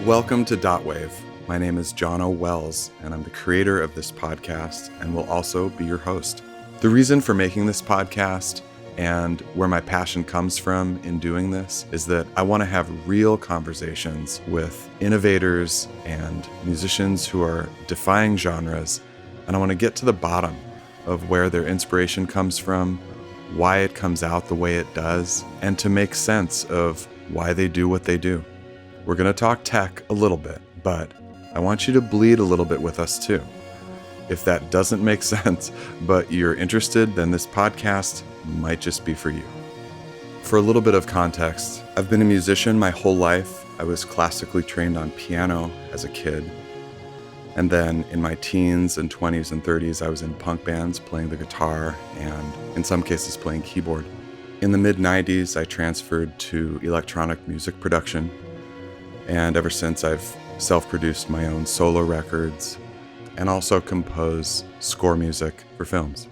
Welcome to Dotwave. My name is John O. Wells, and I'm the creator of this podcast and will also be your host. The reason for making this podcast and where my passion comes from in doing this is that I want to have real conversations with innovators and musicians who are defying genres, and I want to get to the bottom of where their inspiration comes from, why it comes out the way it does, and to make sense of why they do what they do. We're going to talk tech a little bit, but I want you to bleed a little bit with us too. If that doesn't make sense, but you're interested, then this podcast might just be for you. For a little bit of context, I've been a musician my whole life. I was classically trained on piano as a kid. And then in my teens and 20s and 30s, I was in punk bands playing the guitar and in some cases playing keyboard. In the mid-90s, I transferred to electronic music production. And ever since, I've self-produced my own solo records and also compose score music for films.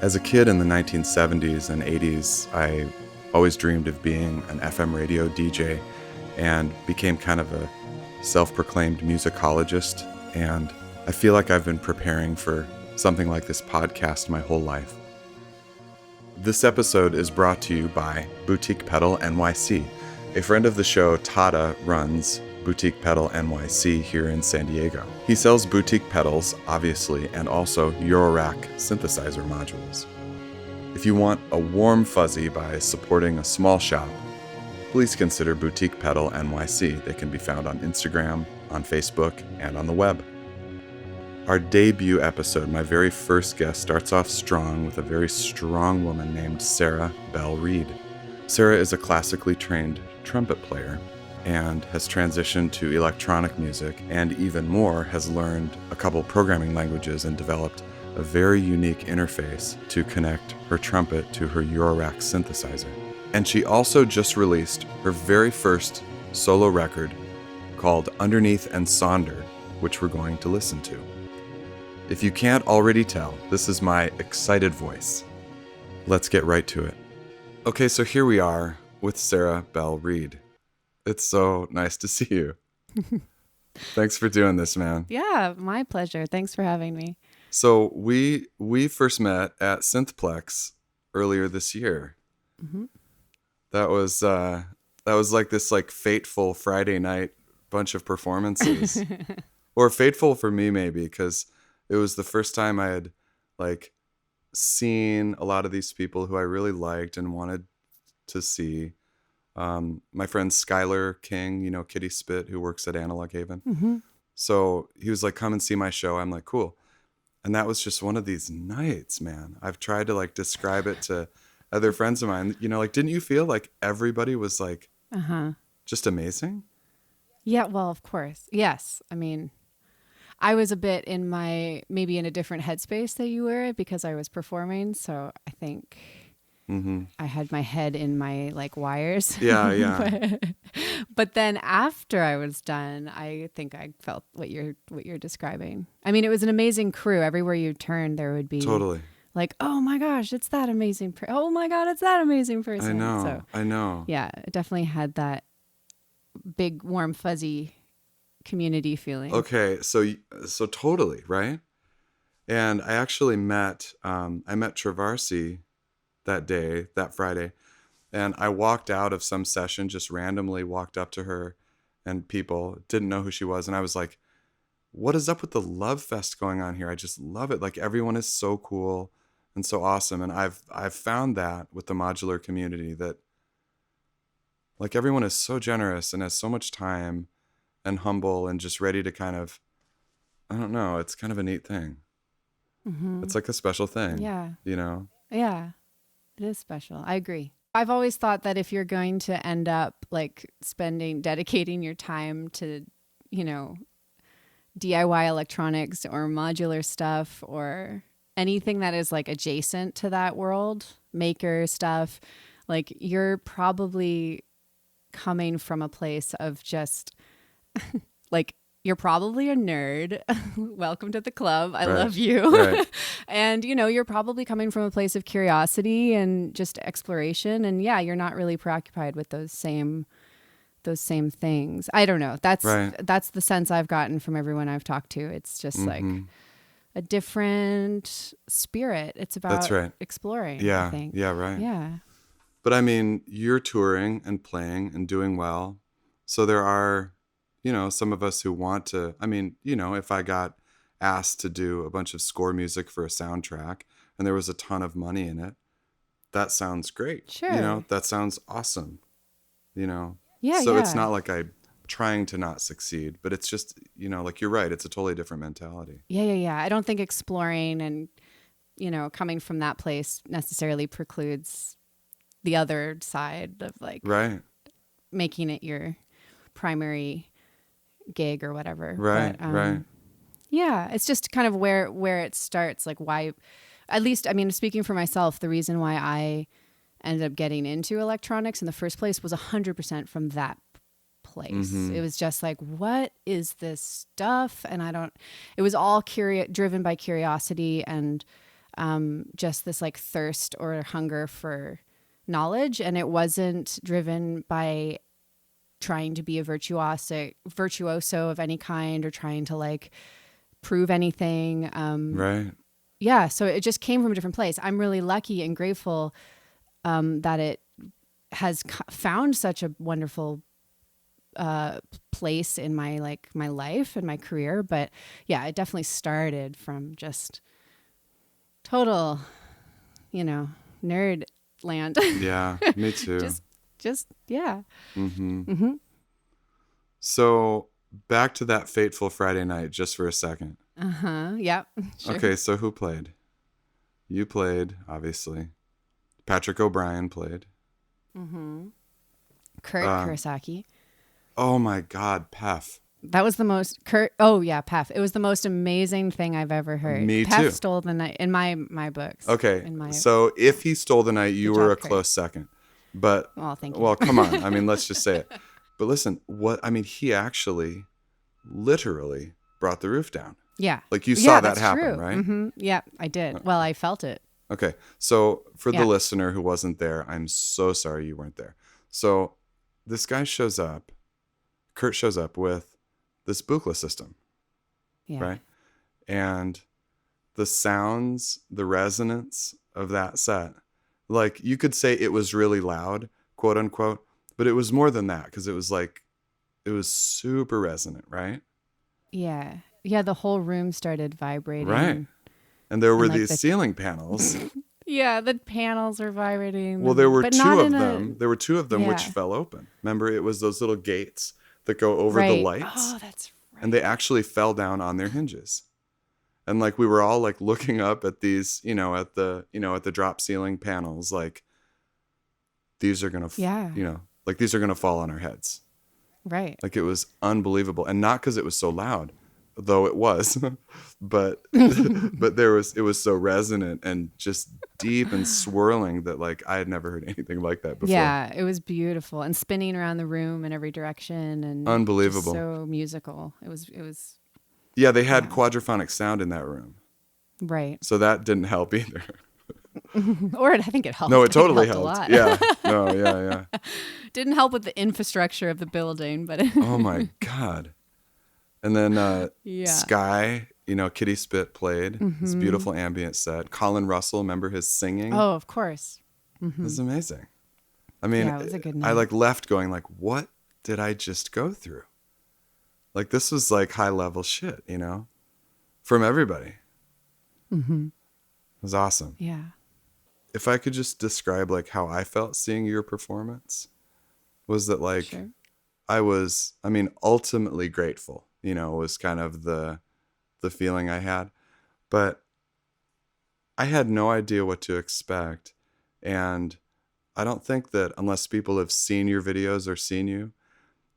As a kid in the 1970s and 80s, I always dreamed of being an FM radio DJ and became kind of a self-proclaimed musicologist. And I feel like I've been preparing for something like this podcast my whole life. This episode is brought to you by Boutique Pedal NYC. A friend of the show, Tada, runs Boutique Pedal NYC here in San Diego. He sells boutique pedals, obviously, and also Eurorack synthesizer modules. If you want a warm fuzzy by supporting a small shop, please consider Boutique Pedal NYC. They can be found on Instagram, on Facebook, and on the web. Our debut episode, my very first guest, starts off strong with a very strong woman named Sarah Belle Reid. Sarah is a classically trained trumpet player and has transitioned to electronic music, and even more, has learned a couple programming languages and developed a very unique interface to connect her trumpet to her Eurorack synthesizer. And she also just released her very first solo record called Underneath and Sonder, which we're going to listen to. If you can't already tell, this is my excited voice. Let's get right to it. Okay, so here we are with Sarah Belle Reid. It's so nice to see you. Thanks for doing this, man. Yeah, my pleasure. Thanks for having me. So we first met at Synthplex earlier this year. Mm-hmm. That was like this fateful Friday night bunch of performances, or fateful for me maybe because it was the first time I had seen a lot of these people who I really liked and wanted to see. My friend Skylar King, Kitty Spit, who works at Analog Haven. Mm-hmm. So he was like, come and see my show. I'm like, cool. And that was just one of these nights, man. I've tried to describe it to other friends of mine. Didn't you feel like everybody was just amazing? Yeah, well, of course. Yes. I mean, I was a bit maybe in a different headspace that you were because I was performing. So I think I had my head in my wires. Yeah. but then after I was done, I think I felt what you're describing. I mean, it was an amazing crew. Everywhere you turned, there would be totally oh my gosh, it's that amazing. Oh my God, it's that amazing person. I know. Yeah, it definitely had that big, warm, fuzzy community feeling. Okay, so totally, right? And I actually met Travarsi that Friday, and I walked out of some session, just randomly walked up to her, and people didn't know who she was, and I was like, what is up with the love fest going on here? I just love it. Everyone is so cool and so awesome, and I've found that with the modular community that everyone is so generous and has so much time and humble and just ready to kind of, I don't know, it's kind of a neat thing. Mm-hmm. It's like a special thing. Yeah. Yeah. It is special. I agree. I've always thought that if you're going to end up dedicating your time to, DIY electronics or modular stuff or anything that is adjacent to that world, maker stuff, you're probably coming from a place of just you're probably a nerd. Welcome to the club. I Right. love you. Right. And, you're probably coming from a place of curiosity and just exploration. And yeah, you're not really preoccupied with those same things. I don't know. That's the sense I've gotten from everyone I've talked to. It's just like a different spirit. It's about That's right. exploring, Yeah. I think. Yeah, right. Yeah. But I mean, you're touring and playing and doing well. So there are, some of us who want to, I mean, if I got asked to do a bunch of score music for a soundtrack and there was a ton of money in it, that sounds great. Sure. That sounds awesome. Yeah, So yeah. it's not like I'm trying to not succeed, but it's just, like you're right. It's a totally different mentality. Yeah. I don't think exploring and, coming from that place necessarily precludes the other side of like Right. making it your primary gig or whatever. Right. But, Right. Yeah, it's just kind of where it starts. Like why, at least, I mean, speaking for myself, the reason why I ended up getting into electronics in the first place was 100% from that place. It was just like, what is this stuff? And it was all driven by curiosity and just this like thirst or hunger for knowledge. And it wasn't driven by trying to be a virtuoso of any kind or trying to like prove anything. Right. Yeah. So it just came from a different place. I'm really lucky and grateful that it has found such a wonderful place in my life and my career. But yeah, it definitely started from just total, nerd land. Yeah, me too. just yeah. So back to that fateful Friday night just for a second. Yep. Sure. Okay, so who played? You played, obviously. Patrick O'Brien played. Kurosaki. Oh my God, Pef. That was the most Pef. It was the most amazing thing I've ever heard. Me Pef too. stole the night in my books. Okay, so if he stole the night, you were a close second. But thank you. Well, come on. I mean, let's just say it. But listen, he actually literally brought the roof down. Yeah. Like you saw that that's happen, true. right? Yeah, I did. Well, I felt it. Okay. So for the listener who wasn't there, I'm so sorry you weren't there. So this guy shows up, Kurt shows up with this Buchla system, right? And the sounds, the resonance of that set, like you could say it was really loud, quote unquote, but it was more than that because it was super resonant, right? Yeah. Yeah, the whole room started vibrating. Right. And there were these ceiling panels. Yeah, the panels are vibrating. Well, there were two of them. There were two of them which fell open. Remember, it was those little gates that go over the lights. Oh, that's right. And they actually fell down on their hinges. And like we were all like looking up at these, at the drop ceiling panels, like these are gonna, like these are gonna fall on our heads. Right. Like it was unbelievable, and not because it was so loud, though it was, but it was so resonant and just deep and swirling that like I had never heard anything like that before. Yeah, it was beautiful and spinning around the room in every direction and unbelievable. So musical. It was. Yeah, they had quadraphonic sound in that room. Right. So that didn't help either. Or I think it helped. No, it totally helped. A lot. Yeah. No, yeah. Didn't help with the infrastructure of the building, but oh my God. And then Sky, Kitty Spit played his beautiful ambient set. Colin Russell, remember his singing? Oh, of course. It was amazing. I mean, it was a good night. I like left going like, what did I just go through? Like this was like high level shit, from everybody. It was awesome. Yeah. If I could just describe like how I felt seeing your performance, was that like I was, ultimately grateful, was kind of the feeling I had, but I had no idea what to expect. And I don't think that unless people have seen your videos or seen you,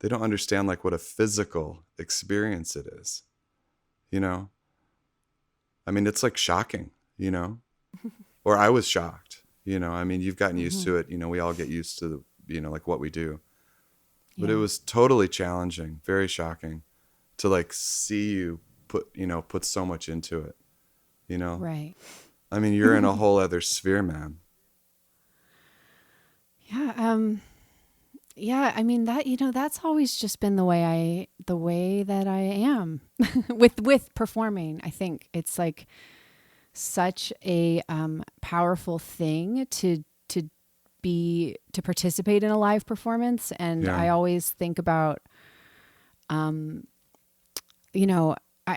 they don't understand like what a physical experience it is, it's like shocking, or I was shocked, you've gotten used to it. We all get used to, like what we do, but it was totally challenging, very shocking to like see you put so much into it, Right. I mean, you're in a whole other sphere, man. Yeah. Yeah. I mean that's always just been the way that I am with performing. I think it's like such a powerful thing to participate in a live performance. And Yeah. I always think about,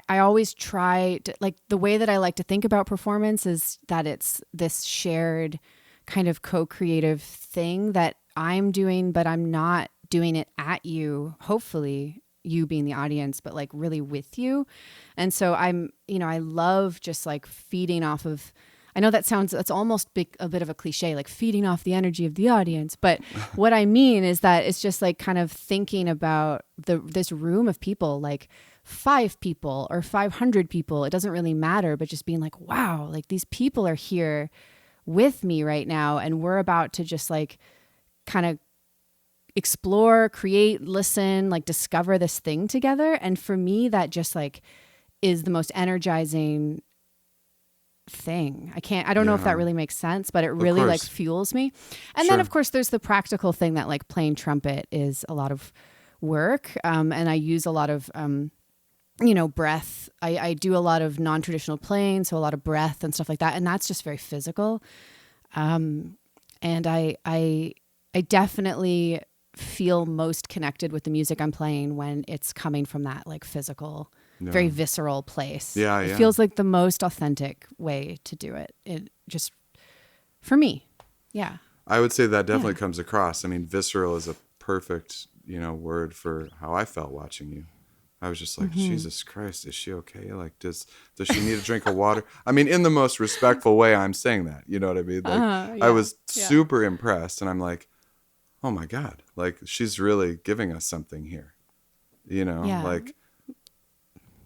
I always try to, like, the way that I like to think about performance is that it's this shared kind of co-creative thing that I'm doing, but I'm not doing it at you, hopefully you being the audience, but like really with you. And so I love just like feeding off of, I know that's almost a bit of a cliche, like feeding off the energy of the audience. But what I mean is that it's just like kind of thinking about this room of people, like 5 people or 500 people. It doesn't really matter, but just being like, wow, like these people are here with me right now. And we're about to just like kind of explore, create, listen, like discover this thing together. And for me, that just like is the most energizing thing. I don't know if that really makes sense, but it really like fuels me. And then of course there's the practical thing that like playing trumpet is a lot of work. And I use a lot of, breath. I do a lot of non-traditional playing. So a lot of breath and stuff like that. And that's just very physical. And I definitely feel most connected with the music I'm playing when it's coming from that like physical, very visceral place. It feels like the most authentic way to do it. It just, for me. Yeah. I would say that definitely comes across. I mean, visceral is a perfect, word for how I felt watching you. I was just like, Jesus Christ, is she okay? Like, does she need a drink of water? I mean, in the most respectful way, I'm saying that. You know what I mean? Like, I was super impressed, and I'm like, oh my God, like she's really giving us something here. Like,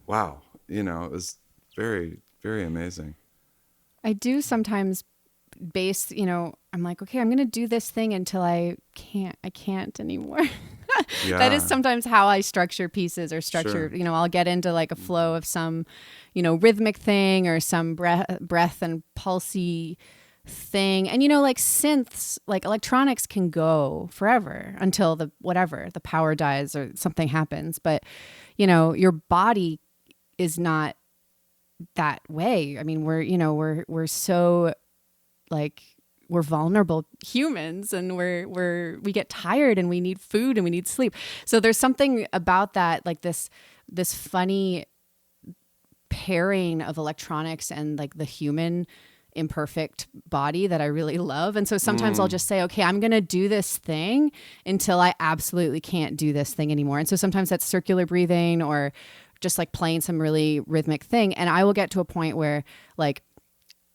wow, it was very, very amazing. I do sometimes base, I'm like, okay, I'm going to do this thing until I can't anymore. That is sometimes how I structure pieces or structure, I'll get into like a flow of some, rhythmic thing or some breath and pulsy thing. And, like synths, like electronics can go forever until the power dies or something happens. But, your body is not that way. I mean, we're so like, we're vulnerable humans, and we get tired and we need food and we need sleep. So there's something about that, like this funny pairing of electronics and like the human imperfect body that I really love. And so sometimes I'll just say, okay, I'm going to do this thing until I absolutely can't do this thing anymore. And so sometimes that's circular breathing or just like playing some really rhythmic thing. And I will get to a point where like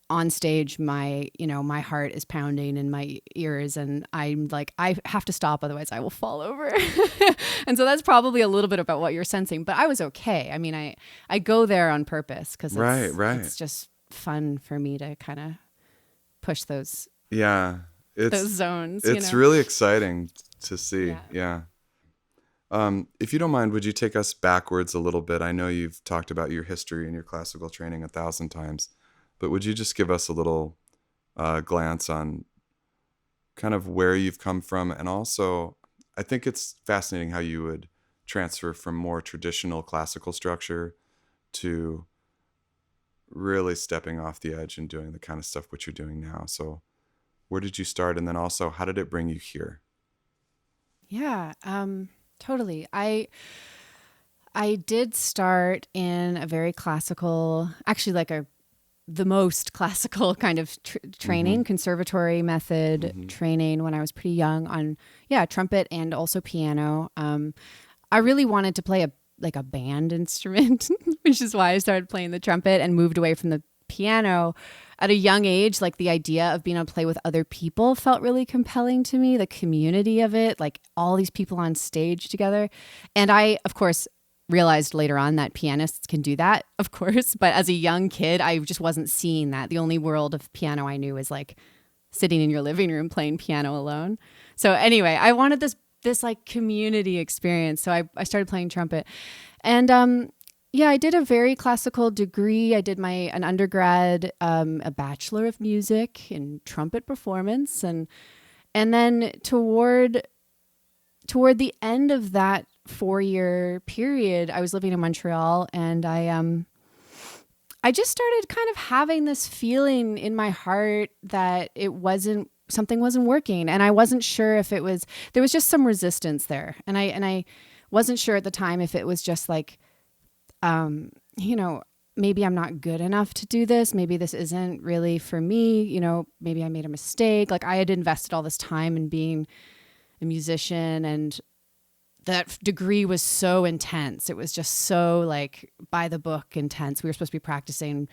on stage, my heart is pounding in my ears and I'm like, I have to stop, otherwise I will fall over. And so that's probably a little bit about what you're sensing, but I was okay. I mean, I go there on purpose because it's just fun for me to kind of push those zones. It's really exciting to see. Yeah. If you don't mind, would you take us backwards a little bit? I know you've talked about your history and your classical training 1,000 times, but would you just give us a little glance on kind of where you've come from? And also, I think it's fascinating how you would transfer from more traditional classical structure to really stepping off the edge and doing the kind of stuff what you're doing now. So where did you start? And then also, how did it bring you here? Yeah, totally. I did start in a very classical, actually like the most classical kind of training, conservatory method training when I was pretty young on, trumpet and also piano. I really wanted to play a band instrument, which is why I started playing the trumpet and moved away from the piano at a young age. Like the idea of being able to play with other people felt really compelling to me. The community of it, like all these people on stage together. And I, of course, realized later on that pianists can do that, of course. But as a young kid, I just wasn't seeing that. The only world of piano I knew was like sitting in your living room playing piano alone. So anyway, I wanted this like community experience. So I started playing trumpet. And yeah, I did a very classical degree. I did an undergrad, a bachelor of music in trumpet performance, and then toward the end of that 4-year period, I was living in Montreal, and I just started kind of having this feeling in my heart that something wasn't working, and I wasn't sure if there was just some resistance there, and I wasn't sure at the time if it was just like, maybe I'm not good enough to do this. Maybe this isn't really for me. Maybe I made a mistake. Like, I had invested all this time in being a musician, and that degree was so intense. It was just so like by the book intense. We were supposed to be practicing,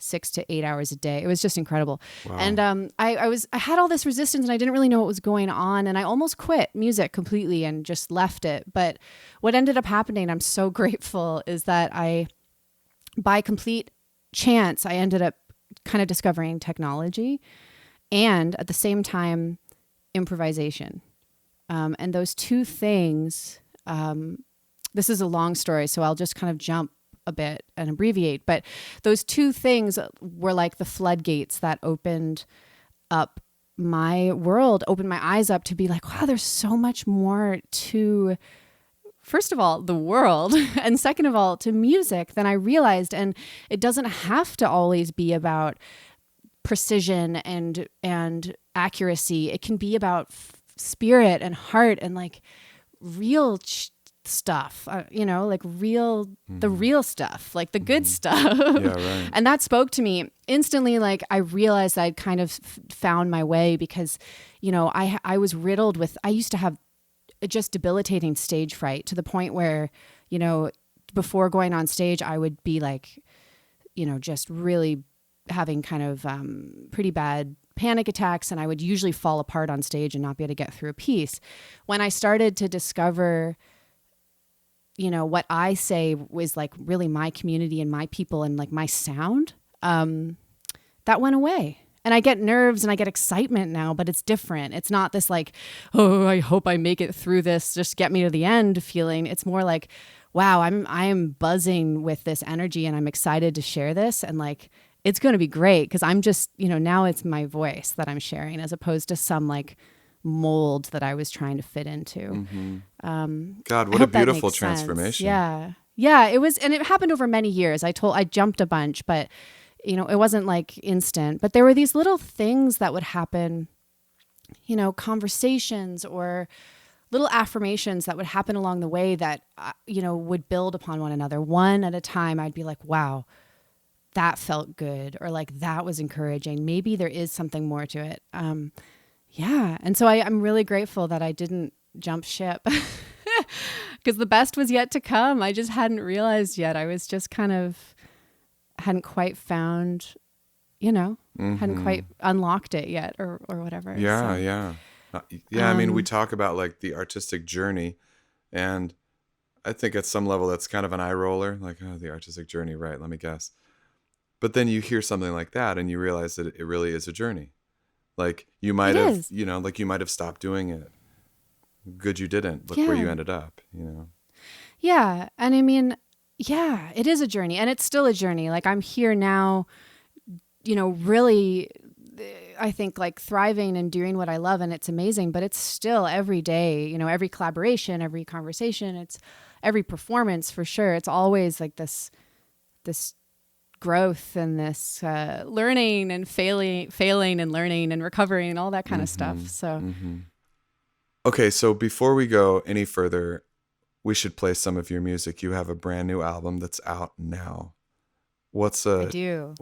6 to 8 hours a day. It was just incredible. Wow. And I had all this resistance, and I didn't really know what was going on. And I almost quit music completely and just left it. But what ended up happening, I'm so grateful, is that by complete chance, I ended up kind of discovering technology and at the same time, improvisation. And those two things, this is a long story, so I'll just kind of jump a bit and abbreviate. But those two things were like the floodgates that opened up my world, opened my eyes up to be like, wow, there's so much more to, first of all, the world, and second of all, to music than I realized. And it doesn't have to always be about precision and accuracy. It can be about spirit and heart and like real stuff, like the real stuff, like the good stuff. Yeah, right. And that spoke to me instantly. Like, I realized I'd kind of found my way because, I was riddled with, I used to have just debilitating stage fright to the point where, before going on stage, I would be like, just really having kind of pretty bad panic attacks, and I would usually fall apart on stage and not be able to get through a piece. When I started to discover, what I say was like really my community and my people and like my sound, that went away. And I get nerves and I get excitement now, but it's different. It's not this like, oh, I hope I make it through this, just get me to the end feeling. It's more like, wow, I'm buzzing with this energy and I'm excited to share this, and like, it's going to be great because I'm just, now it's my voice that I'm sharing as opposed to some like mold that I was trying to fit into. Mm-hmm. God, what a beautiful transformation. Yeah. Yeah, it was. And it happened over many years. I jumped a bunch, but it wasn't like instant, but there were these little things that would happen, conversations or little affirmations that would happen along the way that, would build upon one another. One at a time, I'd be like, wow, that felt good, or like that was encouraging. Maybe there is something more to it. Yeah. And so I'm really grateful that I didn't jump ship because the best was yet to come. I just hadn't realized yet. I was just hadn't quite found, hadn't quite unlocked it yet or whatever. Yeah. So. Yeah. Yeah. I mean, we talk about like the artistic journey, and I think at some level that's kind of an eye roller, like, oh, the artistic journey. Right. Let me guess. But then you hear something like that and you realize that it really is a journey. Like you might have, like you might have stopped doing it. Good you didn't. Look where you ended up, Yeah. And I mean, yeah, it is a journey, and it's still a journey. Like, I'm here now, really, I think like thriving and doing what I love, and it's amazing, but it's still every day, every collaboration, every conversation, it's every performance for sure. It's always like this growth and this learning and failing and learning and recovering and all that kind of stuff. So, okay. So before we go any further, we should play some of your music. You have a brand new album that's out now. I do.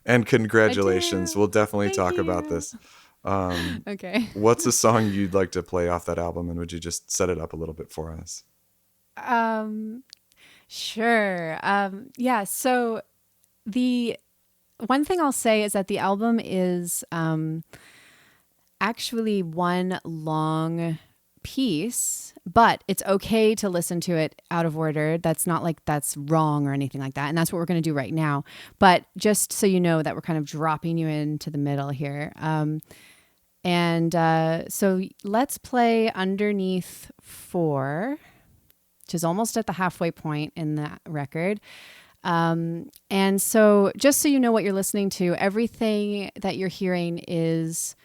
And congratulations. We'll definitely talk about this. Okay. What's a song you'd like to play off that album, and would you just set it up a little bit for us? Sure. Yeah. So the one thing I'll say is that the album is actually one long piece, but it's okay to listen to it out of order. That's not like that's wrong or anything like that. And that's what we're going to do right now. But just so you know that we're kind of dropping you into the middle here. So let's play Underneath 4. which is almost at the halfway point in that record. And so just so you know what you're listening to, everything that you're hearing is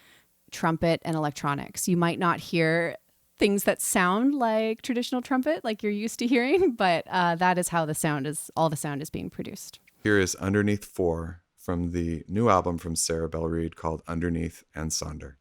trumpet and electronics. You might not hear things that sound like traditional trumpet like you're used to hearing, but that is how all the sound is being produced. Here is Underneath 4 from the new album from Sarah Belle Reid called Underneath and Sonder.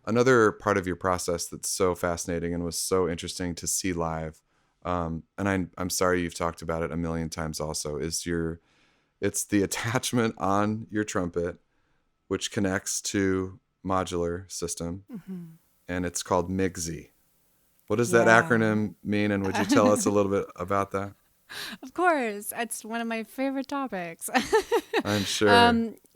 Another part of your process that's so fascinating and was so interesting to see live, and I'm sorry you've talked about it a million times also, is it's the attachment on your trumpet, which connects to modular system, and it's called MIGSI. What does that acronym mean, and would you tell us a little bit about that? Of course. It's one of my favorite topics. I'm sure.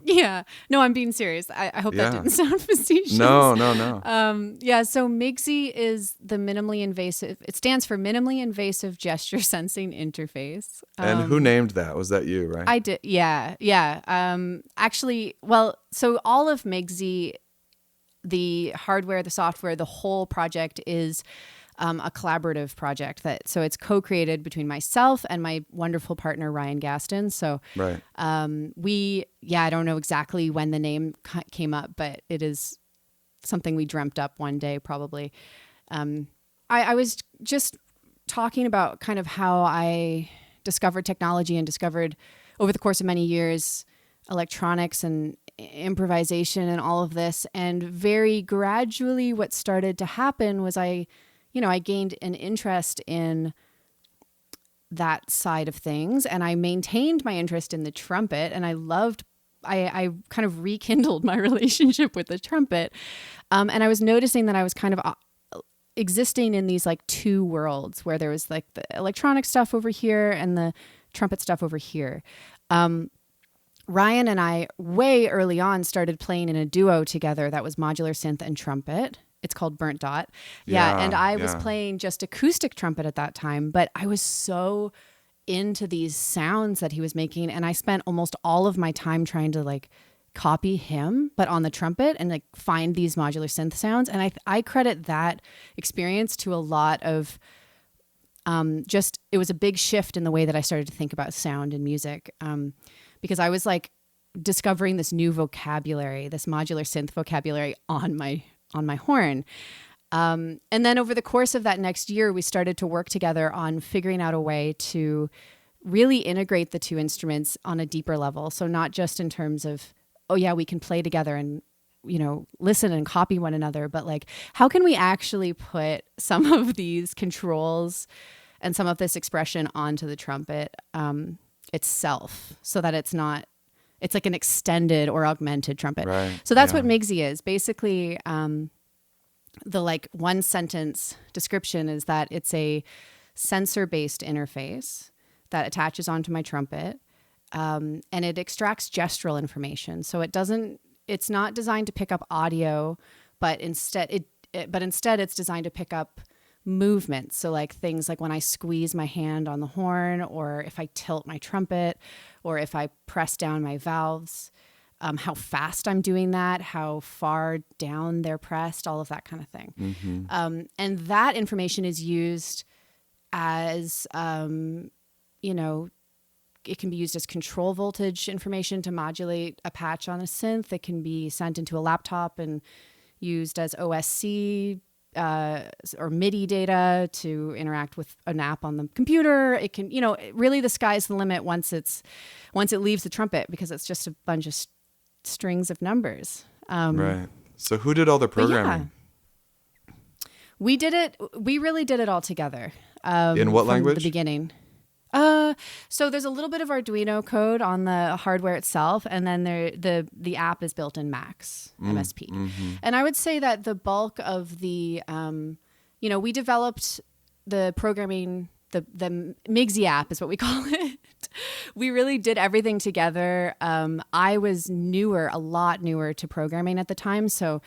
Yeah. No, I'm being serious. I hope that didn't sound facetious. No. So MIGSI is the minimally invasive. It stands for minimally invasive gesture sensing interface. And who named that? Was that you, right? I did. Yeah. Actually, well, so all of MIGSI, the hardware, the software, the whole project is a collaborative project so it's co-created between myself and my wonderful partner, Ryan Gaston. So right. I don't know exactly when the name came up, but it is something we dreamt up one day, probably. I was just talking about kind of how I discovered technology and discovered over the course of many years, electronics and improvisation and all of this. And very gradually what started to happen was I gained an interest in that side of things, and I maintained my interest in the trumpet, and I kind of rekindled my relationship with the trumpet. And I was noticing that I was kind of existing in these like two worlds where there was like the electronic stuff over here and the trumpet stuff over here. Ryan and I way early on started playing in a duo together that was modular synth and trumpet. It's called Burnt Dot. And I was playing just acoustic trumpet at that time, but I was so into these sounds that he was making, and I spent almost all of my time trying to like copy him, but on the trumpet, and like find these modular synth sounds. And I credit that experience to a lot of it was a big shift in the way that I started to think about sound and music, because I was like discovering this new vocabulary, this modular synth vocabulary on my horn. And then over the course of that next year, we started to work together on figuring out a way to really integrate the two instruments on a deeper level. So not just in terms of, oh yeah, we can play together and, listen and copy one another, but like, how can we actually put some of these controls and some of this expression onto the trumpet itself, so that it's like an extended or augmented trumpet. Right. So that's what MIGSI is. Basically, the like one sentence description is that it's a sensor-based interface that attaches onto my trumpet, and it extracts gestural information. So it's not designed to pick up audio, but instead it's designed to pick up movement. So like things like when I squeeze my hand on the horn, or if I tilt my trumpet, or if I press down my valves, how fast I'm doing that, how far down they're pressed, all of that kind of thing. Mm-hmm. And that information is used as, it can be used as control voltage information to modulate a patch on a synth. It can be sent into a laptop and used as OSC or MIDI data to interact with an app on the computer. It can, really the sky's the limit once it leaves the trumpet, because it's just a bunch of strings of numbers. Right. So who did all the programming? Yeah, we really did it all together. In what language? From the beginning. So there's a little bit of Arduino code on the hardware itself, and then the app is built in Max, MSP. Mm-hmm. And I would say that the bulk of the, we developed the programming, the MIGSI app is what we call it. We really did everything together. I was a lot newer to programming at the time, so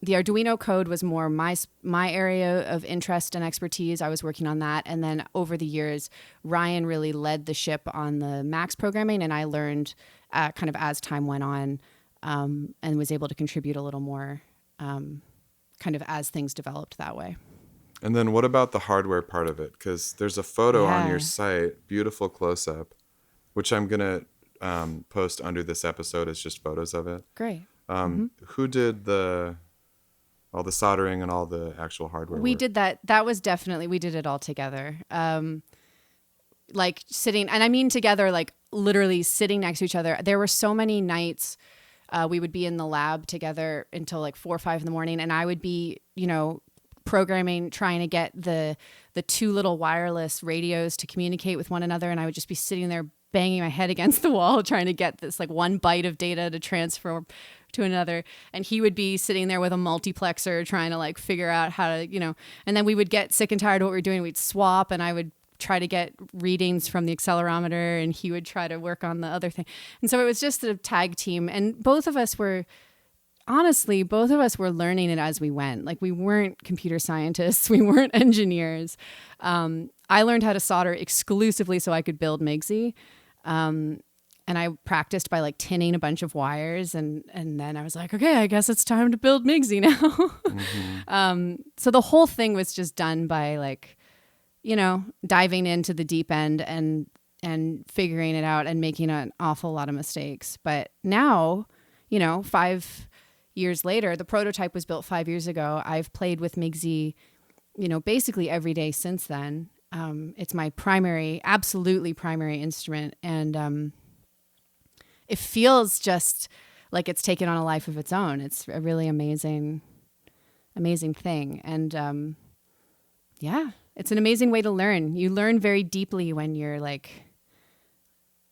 the Arduino code was more my area of interest and expertise. I was working on that. And then over the years, Ryan really led the ship on the Max programming, and I learned kind of as time went on, and was able to contribute a little more kind of as things developed that way. And then what about the hardware part of it? Because there's a photo on your site, beautiful close-up, which I'm going to post under this episode as just photos of it. Great. Who did all the soldering and all the actual hardware we work? Did that. That was definitely, we did it all together. Like sitting, and I mean together, like literally sitting next to each other. There were so many nights we would be in the lab together until like 4 or 5 in the morning. And I would be, programming, trying to get the two little wireless radios to communicate with one another. And I would just be sitting there banging my head against the wall, trying to get this like one byte of data to transfer to another. And he would be sitting there with a multiplexer trying to like figure out how to, and then we would get sick and tired of what we were doing. We'd swap, and I would try to get readings from the accelerometer, and he would try to work on the other thing. And so it was just a tag team. And both of us were learning it as we went. Like we weren't computer scientists. We weren't engineers. I learned how to solder exclusively so I could build MIGSI. And I practiced by like tinning a bunch of wires, and then I was like, okay, I guess it's time to build MIGSI now. Mm-hmm. So the whole thing was just done by like, diving into the deep end and figuring it out and making an awful lot of mistakes. But now, 5 years later, the prototype was built 5 years ago. I've played with MIGSI, basically every day since then. It's my absolutely primary instrument. And it feels just like it's taken on a life of its own. It's a really amazing thing. And it's an amazing way to learn. You learn very deeply when you're like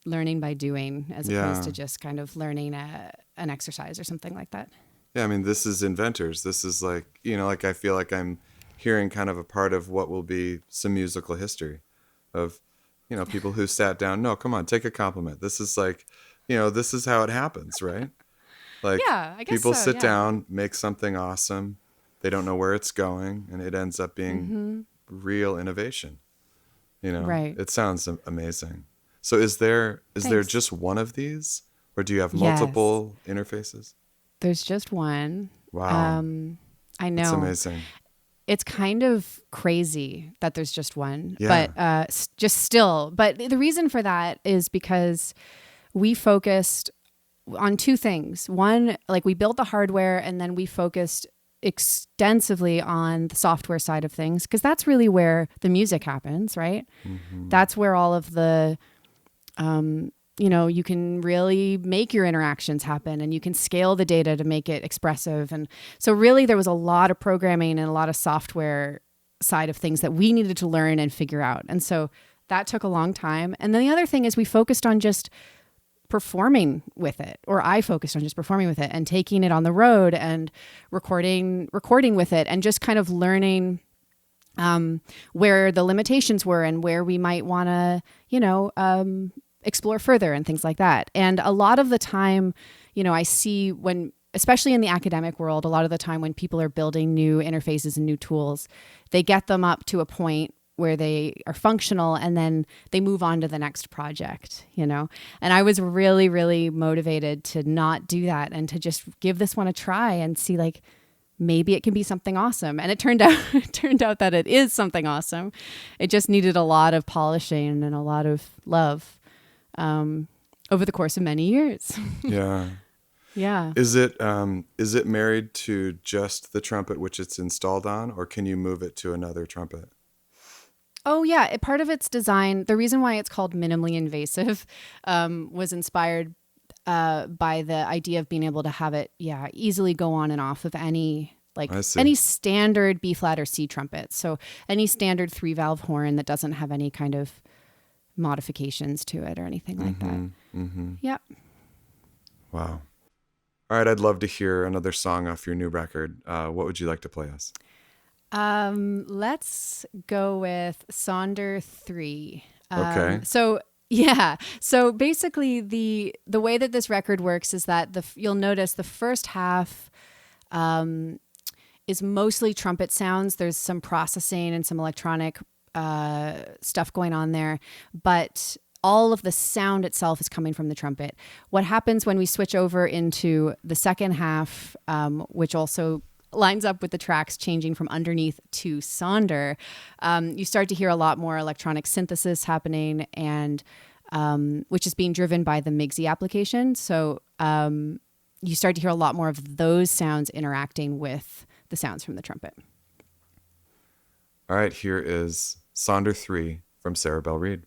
learning by doing, as opposed to just kind of learning an exercise or something like that. Yeah, I mean, this is inventors. This is like, like I feel like I'm hearing kind of a part of what will be some musical history of, people who sat down. No, come on, take a compliment. This is like, this is how it happens, right? Like, yeah, I guess people so, sit down, make something awesome. They don't know where it's going, and it ends up being real innovation. Right. It sounds amazing. So is there just one of these, or do you have multiple interfaces? There's just one. Wow. I know. It's amazing. it's kind of crazy that there's just one, Yeah. but just still. But the reason for that is because we focused on two things. One, like we built the hardware, and then we focused extensively on the software side of things, because that's really where the music happens, right? Mm-hmm. That's where all of the, you can really make your interactions happen, and you can scale the data to make it expressive. And so really there was a lot of programming and a lot of software side of things that we needed to learn and figure out. And so that took a long time. And then the other thing is we focused on just performing with it, or I focused on just performing with it and taking it on the road and recording with it, and just kind of learning where the limitations were and where we might want to, explore further and things like that. And a lot of the time, I see when, especially in the academic world, a lot of the time when people are building new interfaces and new tools, they get them up to a point where they are functional, and then they move on to the next project, And I was really, really motivated to not do that, and to just give this one a try and see, like, maybe it can be something awesome. And it turned out that it is something awesome. It just needed a lot of polishing and a lot of love over the course of many years. Yeah. Yeah. Is it married to just the trumpet which it's installed on, or can you move it to another trumpet? Oh, yeah. Part of its design, the reason why it's called minimally invasive, was inspired by the idea of being able to have it, easily go on and off of any standard B flat or C trumpet. So any standard 3-valve horn that doesn't have any kind of modifications to it or anything like that. Mm-hmm. Yep. Wow. All right. I'd love to hear another song off your new record. What would you like to play us? Let's go with Sonder 3. Okay. So basically the way that this record works is that you'll notice the first half is mostly trumpet sounds. There's some processing and some electronic stuff going on there, but all of the sound itself is coming from the trumpet. What happens when we switch over into the second half, which also lines up with the tracks changing from underneath to Sonder, you start to hear a lot more electronic synthesis happening, and which is being driven by the MIGSI application. So you start to hear a lot more of those sounds interacting with the sounds from the trumpet. All right, here is Sonder 3 from Sarah Belle Reid.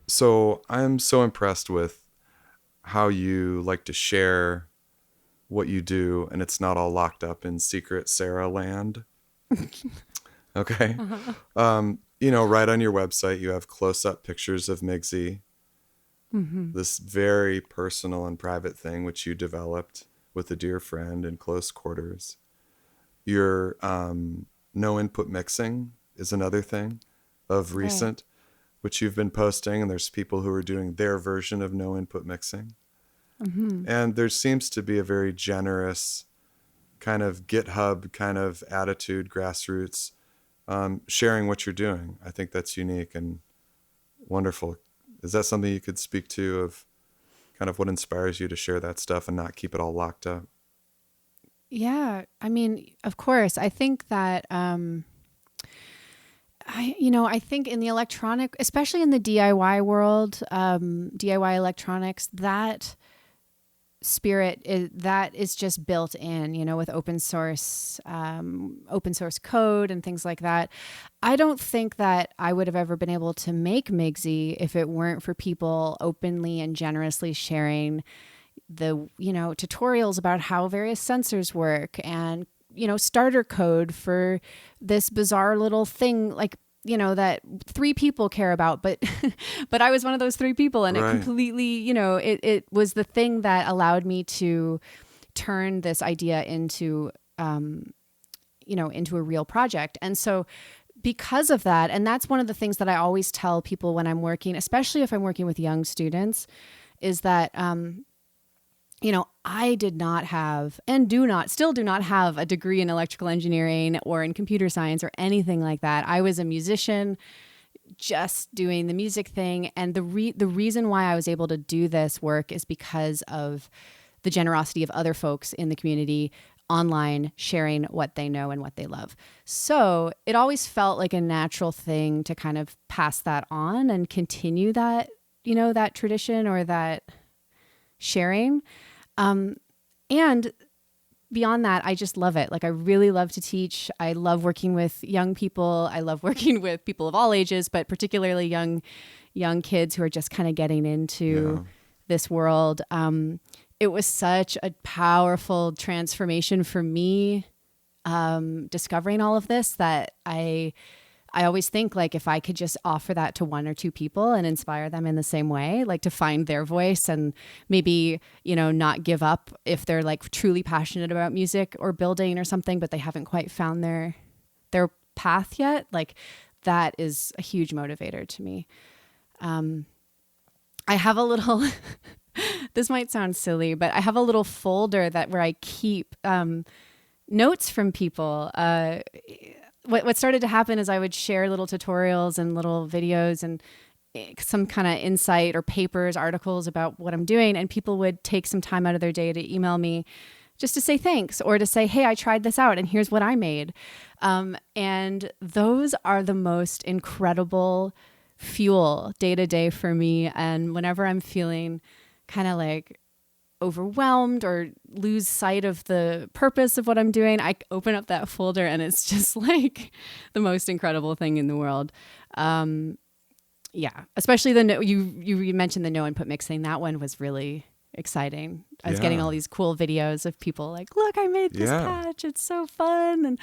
So I'm so impressed with how you like to share what you do, and it's not all locked up in secret Sarah land. Okay. Right on your website, you have close-up pictures of MIGSI, this very personal and private thing which you developed with a dear friend in close quarters. Your no input mixing is another thing of recent, which you've been posting, and there's people who are doing their version of no input mixing. And there seems to be a very generous kind of GitHub kind of attitude, grassroots, sharing what you're doing. I think that's unique and wonderful. Is that something you could speak to, of kind of what inspires you to share that stuff and not keep it all locked up? Yeah, I mean, of course. I think that I think in the electronic, especially in the DIY world, DIY electronics, that spirit is just built in, with open source code and things like that. I don't think that I would have ever been able to make MIGSI if it weren't for people openly and generously sharing the, tutorials about how various sensors work, and, starter code for this bizarre little thing, like, that 3 people care about, but but I was one of those 3 people, and it completely, it was the thing that allowed me to turn this idea into, into a real project. And so because of that, and that's one of the things that I always tell people when I'm working, especially if I'm working with young students, is that, I did not have, and still do not have, a degree in electrical engineering or in computer science or anything like that. I was a musician, just doing the music thing. And the reason why I was able to do this work is because of the generosity of other folks in the community online, sharing what they know and what they love. So it always felt like a natural thing to kind of pass that on and continue that, that tradition or that sharing. And beyond that, I just love it. Like, I really love to teach. I love working with young people. I love working with people of all ages, but particularly young kids who are just kind of getting into this world. It was such a powerful transformation for me, discovering all of this, that I always think, like, if I could just offer that to 1 or 2 people and inspire them in the same way, like to find their voice and maybe, not give up if they're like truly passionate about music or building or something, but they haven't quite found their path yet. Like, that is a huge motivator to me. I have a little, this might sound silly, but I have a little folder where I keep notes from people. What started to happen is I would share little tutorials and little videos and some kind of insight or papers, articles about what I'm doing. And people would take some time out of their day to email me just to say thanks, or to say, hey, I tried this out and here's what I made. And those are the most incredible fuel day to day for me. And whenever I'm feeling kind of like overwhelmed or lose sight of the purpose of what I'm doing, I open up that folder and it's just like the most incredible thing in the world. Especially you mentioned the no input mixing. That one was really exciting. I was getting all these cool videos of people like, look, I made this patch. It's so fun. And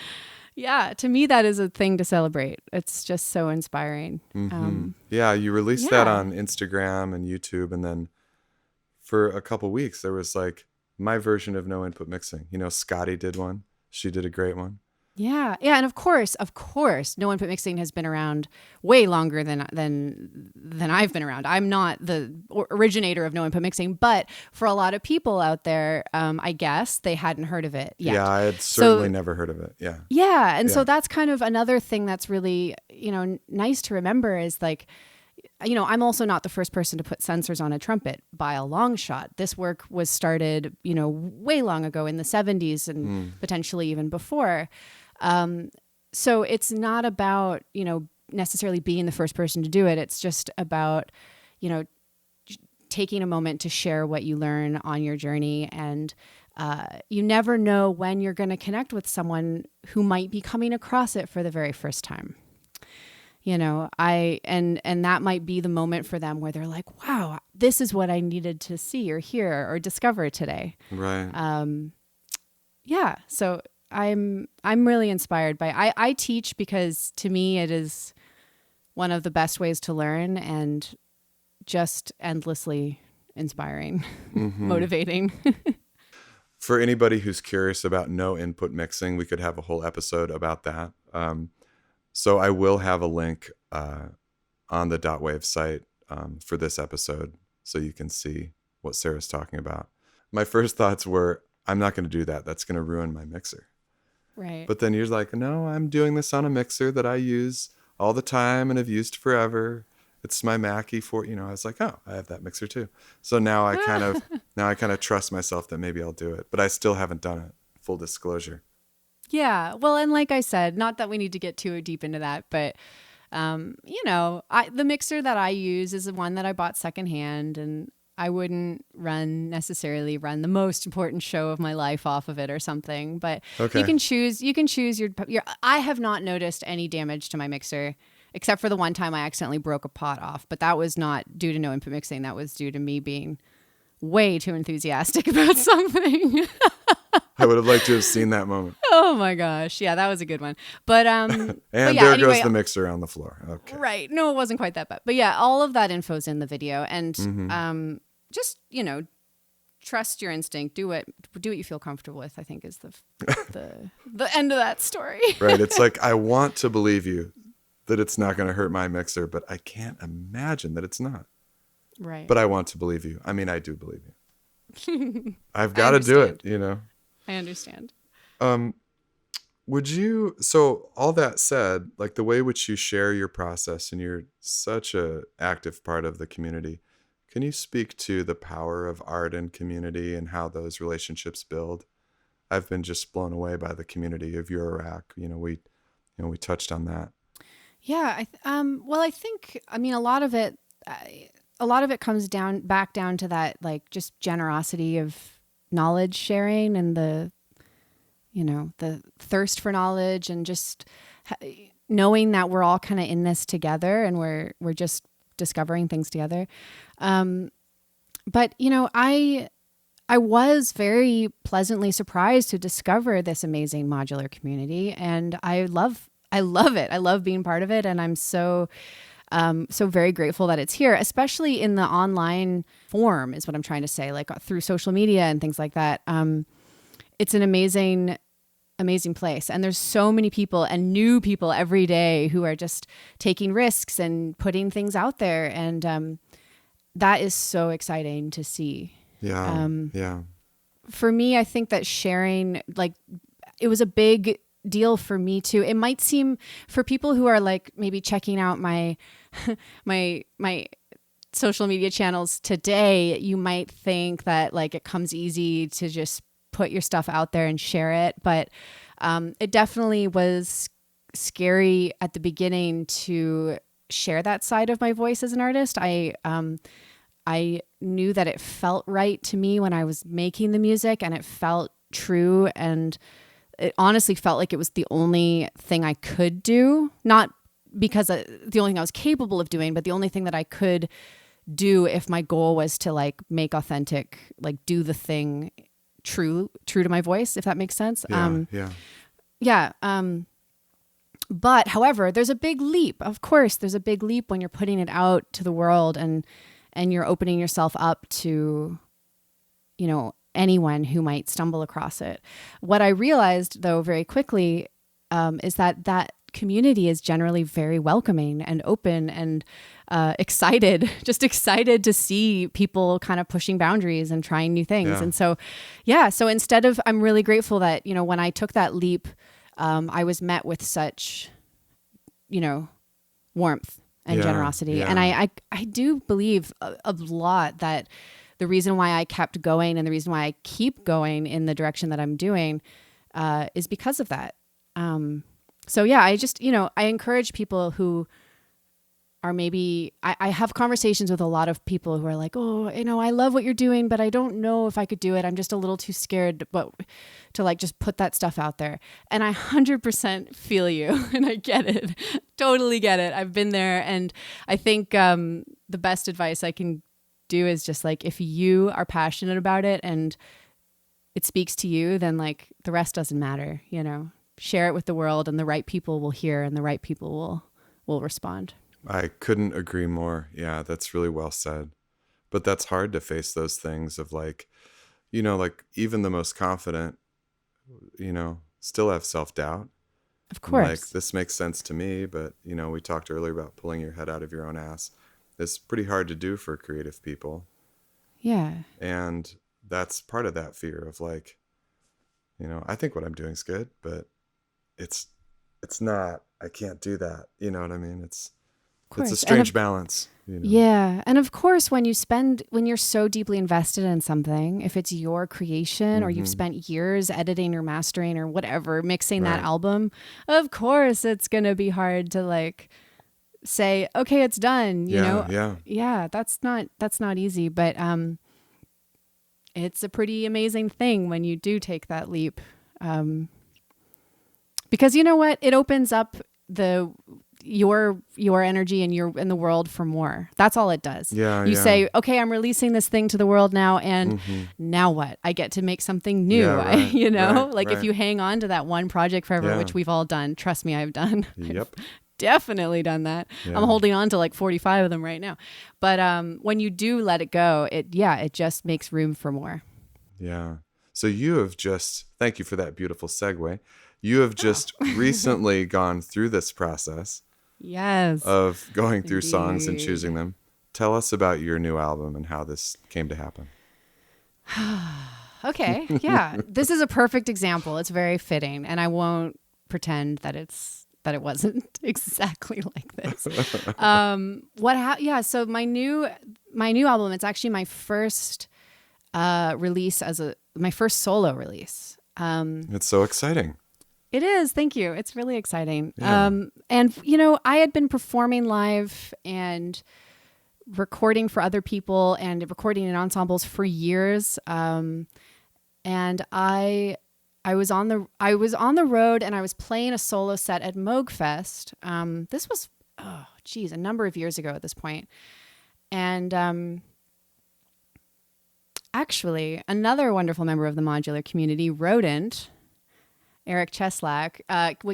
to me, that is a thing to celebrate. It's just so inspiring. You released that on Instagram and YouTube, and then for a couple weeks, there was like my version of no input mixing. Scotty did one. She did a great one. Yeah. And of course, no input mixing has been around way longer than I've been around. I'm not the originator of no input mixing, but for a lot of people out there, I guess they hadn't heard of it yet. Yeah, I had certainly never heard of it. Yeah. Yeah. And so that's kind of another thing that's really, nice to remember is like, I'm also not the first person to put sensors on a trumpet by a long shot. This work was started, way long ago in the 70s and potentially even before. So it's not about, necessarily being the first person to do it. It's just about, taking a moment to share what you learn on your journey. And you never know when you're going to connect with someone who might be coming across it for the very first time. You know, and that might be the moment for them where they're like, wow, this is what I needed to see or hear or discover today. Right. Yeah. So I'm really inspired by, I teach because to me it is one of the best ways to learn and just endlessly inspiring, motivating. For anybody who's curious about no input mixing, we could have a whole episode about that. So I will have a link on the .wave site for this episode so you can see what Sarah's talking about. My first thoughts were, I'm not going to do that. That's going to ruin my mixer. Right. But then you're like, no, I'm doing this on a mixer that I use all the time and have used forever. It's my Mackie for, I was like, oh, I have that mixer too. So now I kind of trust myself that maybe I'll do it, but I still haven't done it. Full disclosure. Yeah. Well, and like I said, not that we need to get too deep into that, but, the mixer that I use is the one that I bought secondhand, and I wouldn't necessarily run the most important show of my life off of it or something, but you can choose your, I have not noticed any damage to my mixer except for the one time I accidentally broke a pot off, but that was not due to no input mixing. That was due to me being way too enthusiastic about something. I would have liked to have seen that moment. Oh my gosh. Yeah, that was a good one. But and but there goes the mixer on the floor. Okay. Right. No, it wasn't quite that bad. But yeah, all of that info's in the video, and just, trust your instinct. Do what you feel comfortable with, I think is the end of that story. Right. It's like, I want to believe you that it's not going to hurt my mixer, but I can't imagine that it's not. Right. But I want to believe you. I mean, I do believe you. I've got to do it, I understand. So all that said, like the way which you share your process, and you're such a active part of the community, can you speak to the power of art and community and how those relationships build? I've been just blown away by the community of Eurorack. We touched on that. Yeah. I think a lot of it comes back down to that, like, just generosity of knowledge sharing and the thirst for knowledge, and just knowing that we're all kind of in this together and we're just discovering things together. But I was very pleasantly surprised to discover this amazing modular community, and I love it. I love being part of it, and I'm so very grateful that it's here, especially in the online form is what I'm trying to say, like through social media and things like that. It's an amazing place. And there's so many people and new people every day who are just taking risks and putting things out there. And that is so exciting to see. Yeah. For me, I think that sharing, like, it was a big deal for me too. It might seem, for people who are like maybe checking out my my social media channels today, you might think that like it comes easy to just put your stuff out there and share it. But it definitely was scary at the beginning to share that side of my voice as an artist. I knew that it felt right to me when I was making the music, and it felt true, and it honestly felt like it was the only thing I could do. Not because the only thing I was capable of doing, but the only thing that I could do if my goal was to like make authentic, like do the thing true to my voice, if that makes sense. But however, there's a big leap. Of course, there's a big leap when you're putting it out to the world and you're opening yourself up to, anyone who might stumble across it. What I realized, though, very quickly is that community is generally very welcoming and open and excited to see people kind of pushing boundaries and trying new things. And so instead of, I'm really grateful that, when I took that leap, I was met with such, warmth and generosity. Yeah. And I do believe a lot that the reason why I kept going and the reason why I keep going in the direction that I'm doing is because of that. I just, I encourage people who are maybe, I have conversations with a lot of people who are like, oh, I love what you're doing, but I don't know if I could do it. I'm just a little too scared to like just put that stuff out there. And I 100% feel you and I get it. Totally get it. I've been there. And I think the best advice I can do is just like, if you are passionate about it and it speaks to you, then like the rest doesn't matter, share it with the world and the right people will hear and the right people will respond. I couldn't agree more. Yeah, that's really well said. But that's hard to face those things of like, like even the most confident, still have self-doubt. Of course. Like, this makes sense to me, but, we talked earlier about pulling your head out of your own ass. It's pretty hard to do for creative people. Yeah. And that's part of that fear of like, I think what I'm doing is good, but it's not, I can't do that. You know what I mean? It's a strange balance. Yeah. And of course, when you're so deeply invested in something, if it's your creation or you've spent years editing or mastering or whatever, mixing that album, of course, it's going to be hard to like say, okay, it's done. Yeah. That's not easy, but, it's a pretty amazing thing when you do take that leap. Because you know what? It opens up your energy and in the world for more. That's all it does. You say, okay, I'm releasing this thing to the world now, and now what? I get to make something new. If you hang on to that one project forever, which we've all done, trust me, I've done. Yep. Definitely done that. I'm holding on to like 45 of them right now. But when you do let it go, it just makes room for more. Yeah. So thank you for that beautiful segue. You have just recently gone through this process. Yes. Of going through songs and choosing them. Tell us about your new album and how this came to happen. Okay. Yeah. This is a perfect example. It's very fitting. And I won't pretend that it wasn't exactly like this. So my new album, it's actually my first release my first solo release. It's so exciting. It is. Thank you. It's really exciting. Yeah. And I had been performing live and recording for other people and recording in ensembles for years. And I was on the road and I was playing a solo set at Moogfest. This was, a number of years ago at this point. And actually, another wonderful member of the Modular Community, Rodent, Eric Cheslak,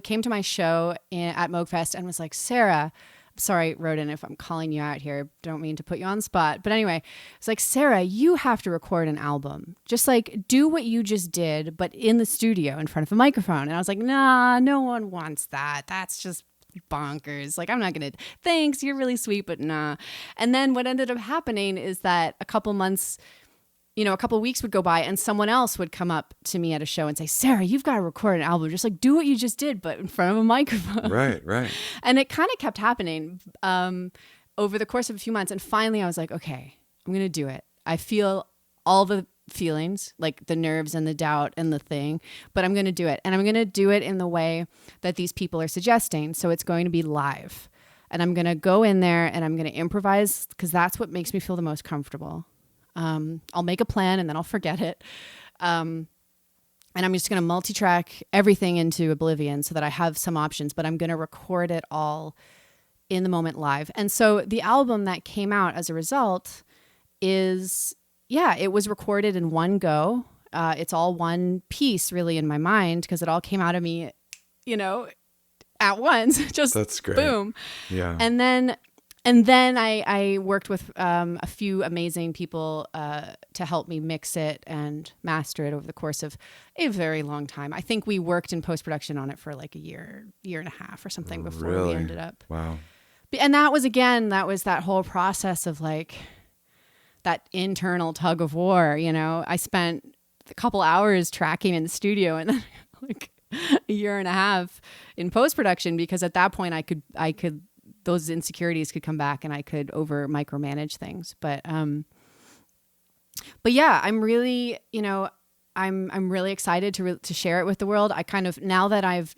came to my show at Moogfest and was like, Sarah, sorry, Rodent, if I'm calling you out here, don't mean to put you on the spot. But anyway, it's like, Sarah, you have to record an album. Just like do what you just did, but in the studio in front of a microphone. And I was like, nah, no one wants that. That's just bonkers. Like, I'm not going to, thanks, you're really sweet, but nah. And then what ended up happening is that a couple weeks would go by and someone else would come up to me at a show and say, Sarah, you've got to record an album. Just like do what you just did, but in front of a microphone. Right. And it kind of kept happening over the course of a few months. And finally I was like, okay, I'm going to do it. I feel all the feelings, like the nerves and the doubt and the thing, but I'm going to do it. And I'm going to do it in the way that these people are suggesting. So it's going to be live. And I'm going to go in there and I'm going to improvise because that's what makes me feel the most comfortable. I'll make a plan and then I'll forget it. And I'm just going to multi-track everything into oblivion so that I have some options, but I'm going to record it all in the moment live. And so the album that came out as a result is, it was recorded in one go. It's all one piece really in my mind because it all came out of me, at once, just that's great. Boom. Yeah. And then I worked with a few amazing people to help me mix it and master it over the course of a very long time. I think we worked in post-production on it for like a year and a half or something before we ended up. Wow. And that was that whole process of like that internal tug of war. I spent a couple hours tracking in the studio and then like a year and a half in post-production because at that point I could those insecurities could come back and I could over micromanage things. But yeah, I'm really, I'm really excited to share it with the world. I kind of, now that I've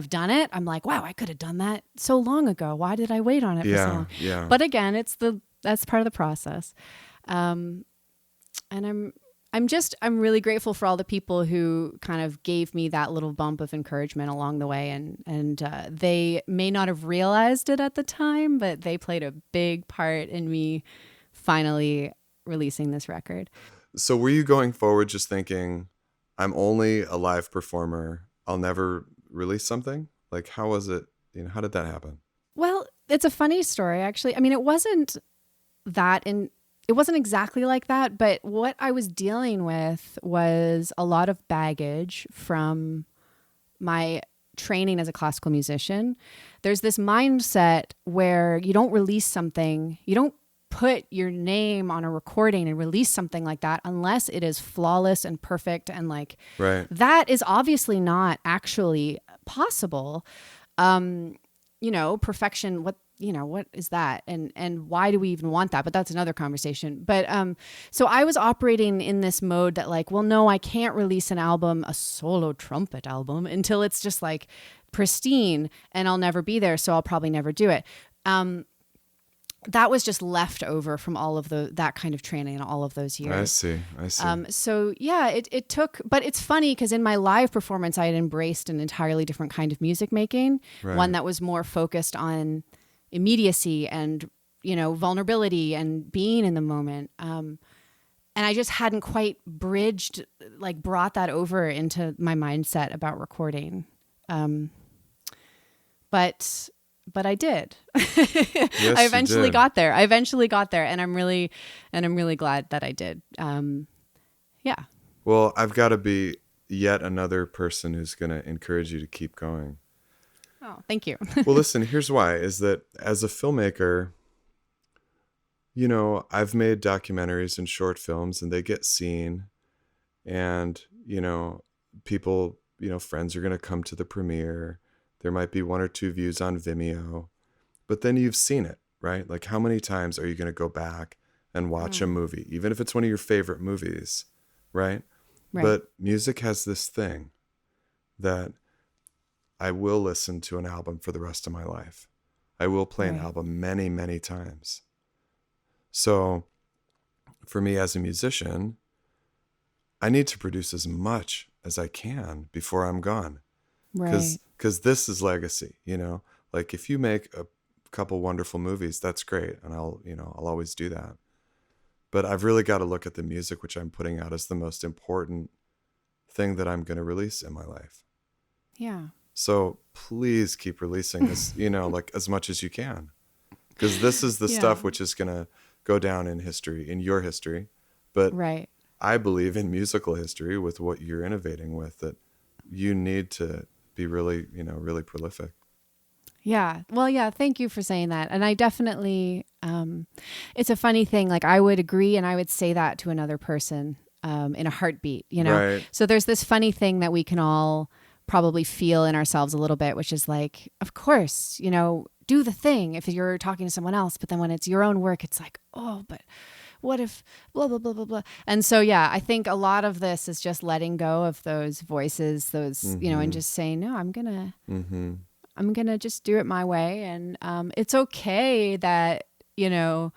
done it, I'm like, wow, I could have done that so long ago. Why did I wait on it for so long? Yeah. But again, that's part of the process. And I'm really grateful for all the people who kind of gave me that little bump of encouragement along the way. And they may not have realized it at the time, but they played a big part in me finally releasing this record. So were you going forward just thinking, I'm only a live performer, I'll never release something? Like, how was it? How did that happen? Well, it's a funny story, actually. I mean, it wasn't exactly like that, but what I was dealing with was a lot of baggage from my training as a classical musician. There's this mindset where you don't release something, you don't put your name on a recording and release something like that unless it is flawless and perfect, and like right. That is obviously not actually possible. Perfection, what is that, and why do we even want that? But that's another conversation. But so I was operating in this mode that like, well, no, I can't release an album, a solo trumpet album, until it's just like pristine, and I'll never be there, so I'll probably never do it. That was just left over from all of that kind of training and all of those years. I see. So yeah, it took, but it's funny because in my live performance, I had embraced an entirely different kind of music making, right. One that was more focused on immediacy and, vulnerability and being in the moment. And I just hadn't quite brought that over into my mindset about recording. But I did. Yes, I eventually got there. And I'm really glad that I did. Yeah. Well, I've got to be yet another person who's going to encourage you to keep going. Oh, thank you. Well, listen, here's why, is that as a filmmaker, I've made documentaries and short films, and they get seen, and, people, friends are going to come to the premiere. There might be 1 or 2 views on Vimeo, but then you've seen it, right? Like, how many times are you going to go back and watch a movie, even if it's one of your favorite movies, right? But music has this thing that I will listen to an album for the rest of my life. I will play an album many, many times. So for me as a musician, I need to produce as much as I can before I'm gone. Right. Because this is legacy, like if you make a couple wonderful movies, that's great. And I'll always do that. But I've really got to look at the music, which I'm putting out, as the most important thing that I'm going to release in my life. Yeah. So please keep releasing this, like as much as you can, because this is the stuff which is going to go down in history, in your history. But I believe in musical history with what you're innovating with, that you need to be really, really prolific. Yeah. Well, yeah. Thank you for saying that. And I definitely, it's a funny thing. Like I would agree, and I would say that to another person, in a heartbeat, Right. So there's this funny thing that we can all probably feel in ourselves a little bit, which is like, of course, do the thing if you're talking to someone else, but then when it's your own work, it's like, oh, but what if blah, blah, blah, blah, blah. And so, yeah, I think a lot of this is just letting go of those voices, and just saying, no, I'm going to just do it my way. And it's okay that, in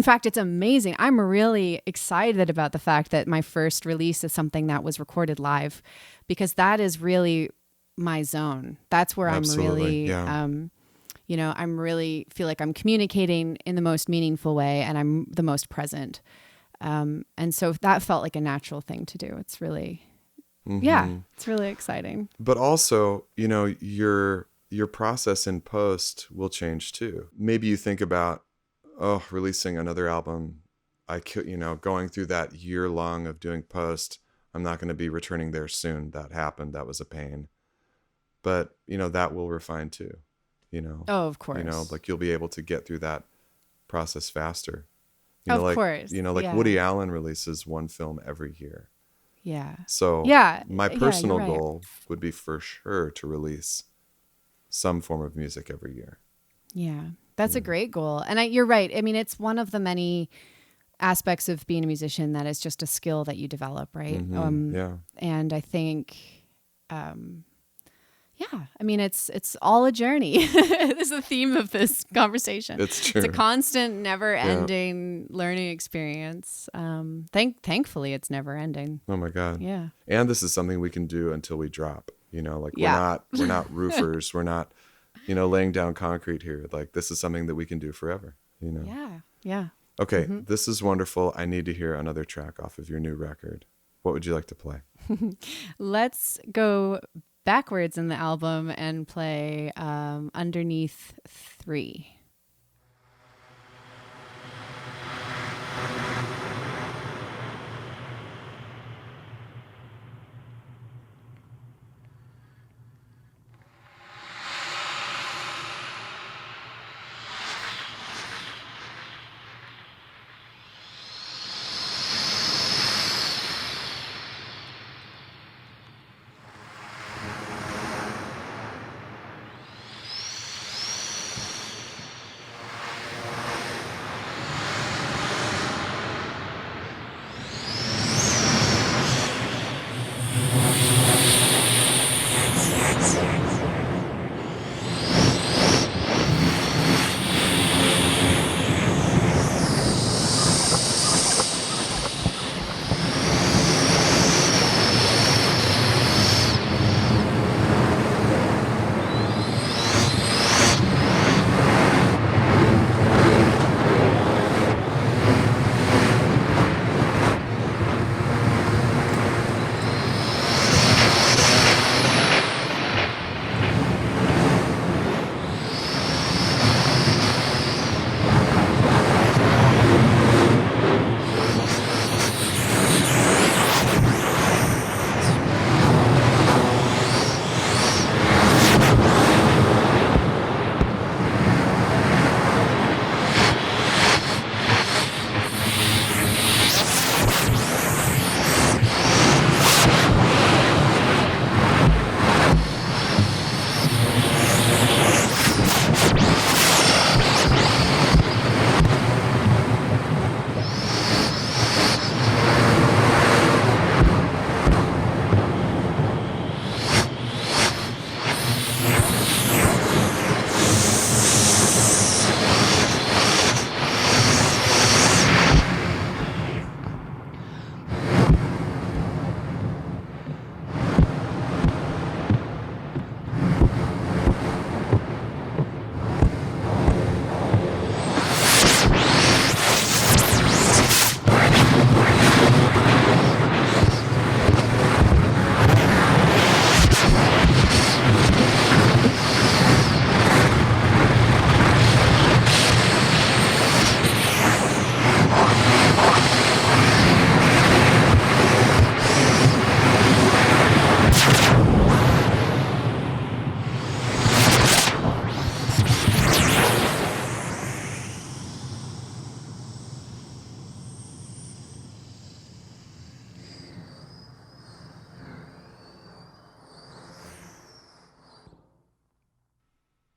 fact, it's amazing. I'm really excited about the fact that my first release is something that was recorded live, because that is really my zone. That's where Absolutely. I'm really, I'm really feel like I'm communicating in the most meaningful way, and I'm the most present. And so that felt like a natural thing to do. It's really, it's really exciting. But also, your process in post will change too. Maybe you think about, releasing another album, going through that year long of doing post, I'm not going to be returning there soon. That happened. That was a pain. But, that will refine too, Oh, of course. Like you'll be able to get through that process faster. Of course. Woody Allen releases one film every year. Yeah. So my personal goal would be for sure to release some form of music every year. Yeah. That's a great goal. And you're right. I mean, it's one of the many aspects of being a musician that is just a skill that you develop, right? Yeah. And I think, yeah, I mean, it's all a journey. This is the theme of this conversation. It's true. It's a constant, never-ending learning experience. Thankfully, it's never ending. Oh my God. Yeah. And this is something we can do until we drop. You know, like Yeah. we're not roofers. We're not, you know, laying down concrete here. Like this is something that we can do forever. You know. Yeah. Yeah. Okay, this is wonderful. I need to hear another track off of your new record. What would you like to play? Let's go backwards in the album and play Underneath 3.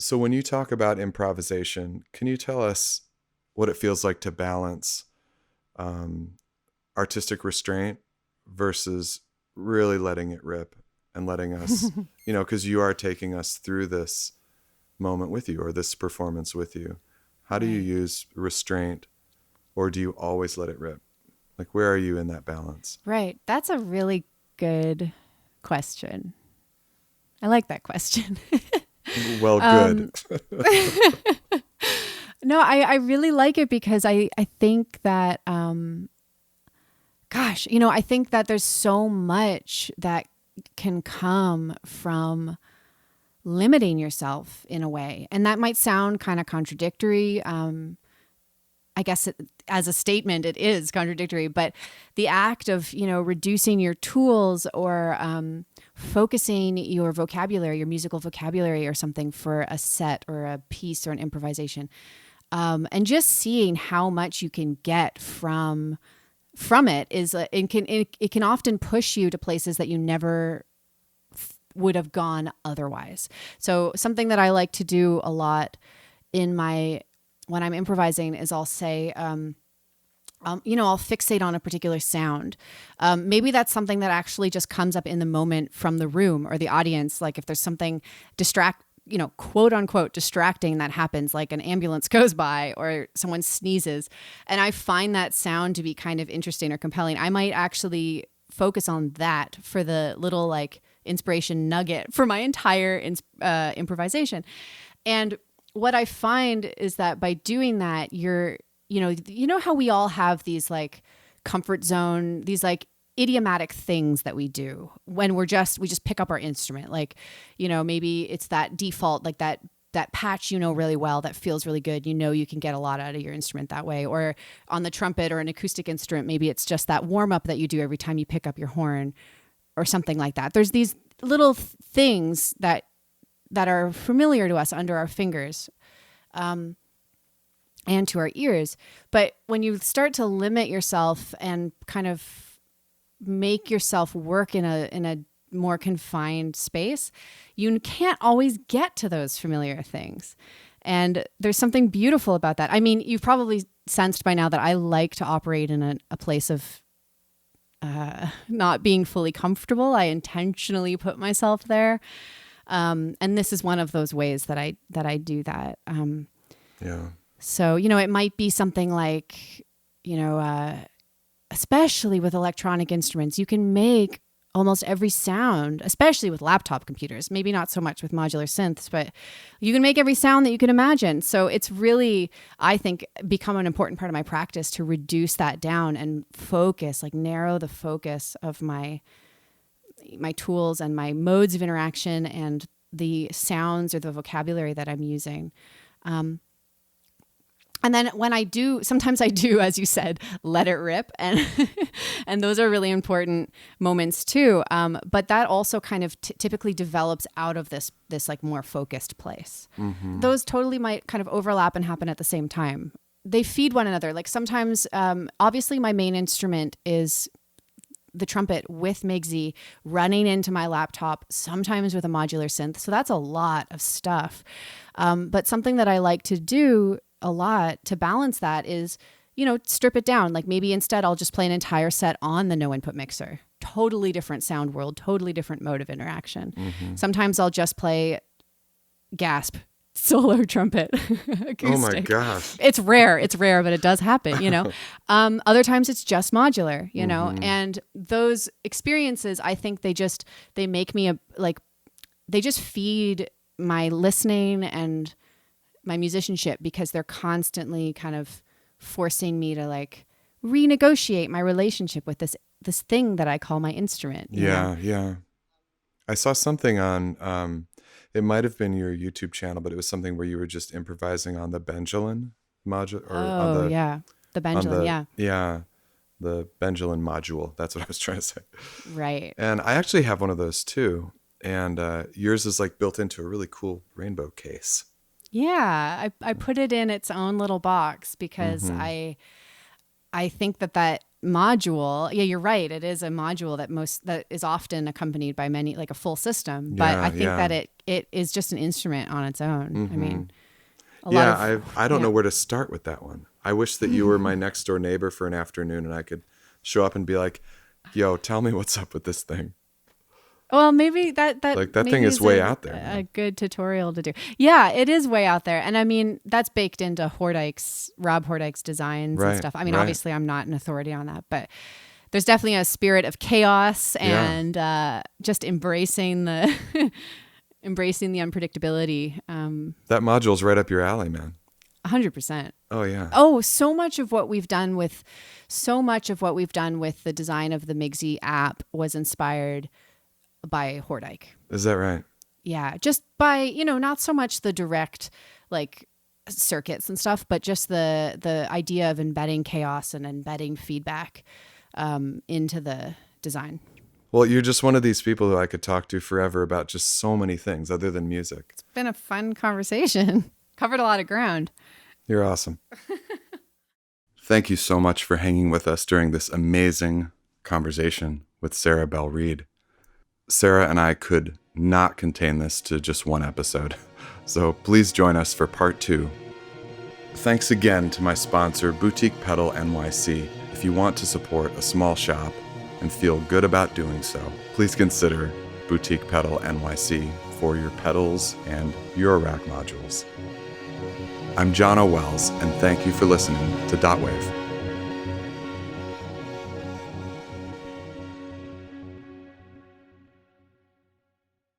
So when you talk about improvisation, can you tell us what it feels like to balance artistic restraint versus really letting it rip and letting us, you know, because you are taking us through this moment with you or this performance with you. How do you use restraint, or do you always let it rip? Like, where are you in that balance? Right. That's a really good question. I like that question. Well, good. No, I really like it because I think that, gosh, you know, I think that there's so much that can come from limiting yourself in a way. And that might sound kind of contradictory. I guess as a statement, it is contradictory, but the act of, you know, reducing your tools or focusing your vocabulary, your musical vocabulary or something for a set or a piece or an improvisation, and just seeing how much you can get from it is, it can often push you to places that you never would have gone otherwise. So something that I like to do a lot when I'm improvising is I'll say, I'll fixate on a particular sound. Maybe that's something that actually just comes up in the moment from the room or the audience. Like if there's something quote unquote distracting that happens, like an ambulance goes by or someone sneezes, and I find that sound to be kind of interesting or compelling, I might actually focus on that for the little like inspiration nugget for my entire improvisation. And what I find is that by doing that, you know how we all have these like comfort zone, these like idiomatic things that we do when we just pick up our instrument. Like, maybe it's that default, like that patch, really well, that feels really good. You can get a lot out of your instrument that way. Or on the trumpet or an acoustic instrument, maybe it's just that warm up that you do every time you pick up your horn or something like that. There's these little things that are familiar to us under our fingers. And to our ears. But when you start to limit yourself and kind of make yourself work in a more confined space, you can't always get to those familiar things. And there's something beautiful about that. I mean, you've probably sensed by now that I like to operate in a place of not being fully comfortable. I intentionally put myself there. And this is one of those ways that I do that. Yeah. So, it might be something like, especially with electronic instruments, you can make almost every sound, especially with laptop computers, maybe not so much with modular synths, but you can make every sound that you can imagine. So it's really, I think, become an important part of my practice to reduce that down and focus, like narrow the focus of my tools and my modes of interaction and the sounds or the vocabulary that I'm using. And then when sometimes I do, as you said, let it rip. And and those are really important moments too. But that also kind of typically develops out of this like more focused place. Mm-hmm. Those totally might kind of overlap and happen at the same time. They feed one another. Like sometimes, obviously my main instrument is the trumpet with MIGSI running into my laptop, sometimes with a modular synth. So that's a lot of stuff. But something that I like to do a lot to balance that is, strip it down. Like maybe instead I'll just play an entire set on the no input mixer. Totally different sound world, totally different mode of interaction. Mm-hmm. Sometimes I'll just play gasp solo trumpet acoustic. Oh my gosh. It's rare, but it does happen, Other times it's just modular, mm-hmm. And those experiences, I think they make me they just feed my listening and my musicianship, because they're constantly kind of forcing me to like renegotiate my relationship with this thing that I call my instrument. Yeah. I saw something on, it might have been your YouTube channel, but it was something where you were just improvising on the Benjamin module. The Benjamin, Yeah, the Benjamin module. That's what I was trying to say. Right. And I actually have one of those too. And yours is like built into a really cool rainbow case. Yeah, I put it in its own little box because mm-hmm. I think that module, yeah, you're right. It is a module that is often accompanied by many, like a full system. But I think that it is just an instrument on its own. Mm-hmm. I mean, I don't know where to start with that one. I wish that you were my next door neighbor for an afternoon and I could show up and be like, "Yo, tell me what's up with this thing." Well, maybe that thing is way out there. A good tutorial to do. Yeah, it is way out there. And I mean, that's baked into Rob Hordyke's designs and stuff. I mean, obviously I'm not an authority on that, but there's definitely a spirit of chaos and just embracing the unpredictability. That module's right up your alley, man. 100%. Oh yeah. Oh, so much of what we've done with the design of the MIGSI app was inspired by Hordyke. Is that right? Yeah, just by, not so much the direct like circuits and stuff, but just the idea of embedding chaos and embedding feedback into the design. Well, you're just one of these people who I could talk to forever about just so many things other than music. It's been a fun conversation. Covered a lot of ground. You're awesome. Thank you so much for hanging with us during this amazing conversation with Sarah Belle Reid. Sarah and I could not contain this to just one episode, so please join us for part 2. Thanks again to my sponsor, Boutique Pedal NYC, if you want to support a small shop and feel good about doing so, please consider Boutique Pedal NYC for your pedals and your rack modules. I'm Jono Wells, and thank you for listening to Dotwave.